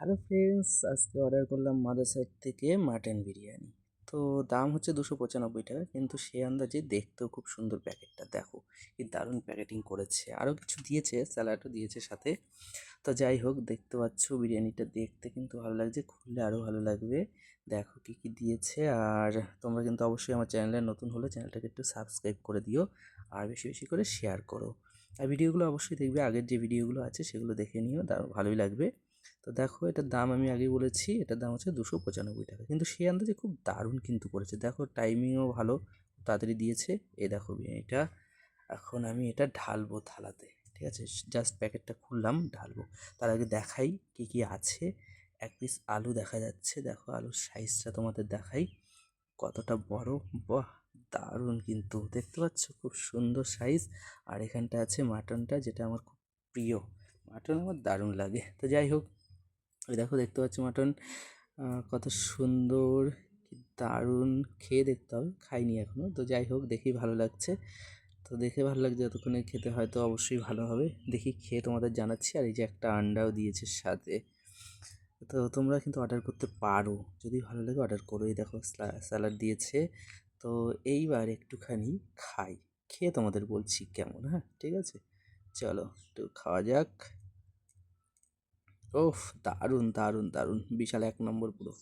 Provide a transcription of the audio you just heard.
Hello friends, আজকে order করলাম mother side থেকে মাটন বিরিয়ানি। তো দাম হচ্ছে 295 টাকা, কিন্তু সে আন্দাজে দেখতেও খুব সুন্দর। প্যাকেটটা দেখো, কি দারুণ প্যাকেটিং করেছে। আরও কিছু দিয়েছে, স্যালাডও দিয়েছে সাথে। তো যাই হোক, দেখতে পাচ্ছ বিরিয়ানিটা দেখতে কিন্তু ভালো লাগছে, খুললে আরও ভালো লাগবে। দেখো কি কি দিয়েছে। আর তোমরা কিন্তু অবশ্যই আমার চ্যানেলে নতুন হলে চ্যানেলটাকে একটু সাবস্ক্রাইব করে দিও, আর বেশি বেশি করে শেয়ার করো। আর ভিডিওগুলো অবশ্যই দেখবে, আগের যে ভিডিওগুলো আছে সেগুলো দেখে নিও, ভালোই লাগবে। তো দেখো, এটার দাম আমি আগেই বলেছি, এটার দাম হচ্ছে 295 টাকা, কিন্তু সে আন্দাজে খুব দারুণ কিন্তু করেছে। দেখো, টাইমিংও ভালো, তাড়াতাড়ি দিয়েছে। এই দেখো বিরিয়ানিটা। এখন আমি এটা ঢালবো থালাতে, ঠিক আছে? জাস্ট প্যাকেটটা খুললাম, ঢালবো। তার আগে দেখাই কি কি আছে। এক পিস আলু দেখা যাচ্ছে, দেখো আলুর সাইজটা তোমাদের দেখাই কতটা বড়। বাহ, দারুণ কিন্তু, দেখতে পাচ্ছ খুব সুন্দর সাইজ। আর এখানটা আছে মাটনটা, যেটা আমার খুব প্রিয়। মাটন আমার দারুণ লাগে। তো যাই হোক, ওই দেখো, দেখতে পাচ্ছ মাটন কত সুন্দর, কি দারুণ। খেয়ে দেখতে হবে, খাইনি এখনও। তো যাই হোক, দেখেই ভালো লাগছে। তো দেখে ভালো লাগছে, যতক্ষণে খেতে হয়তো অবশ্যই ভালো হবে। দেখি খেয়ে তোমাদের জানাচ্ছি। আর এই যে একটা আন্ডাও দিয়েছে সাথে। তো তোমরা কিন্তু অর্ডার করতে পারো, যদি ভালো লাগে অর্ডার করো। এই দেখো, স্যালাড দিয়েছে। তো এইবার একটুখানি খাই, খেয়ে তোমাদের বলছি কেমন। হ্যাঁ, ঠিক আছে, চলো একটু খাওয়া যাক। ওফ, দারুণ দারুণ দারুণ, বিশাল এক নম্বর পুরো।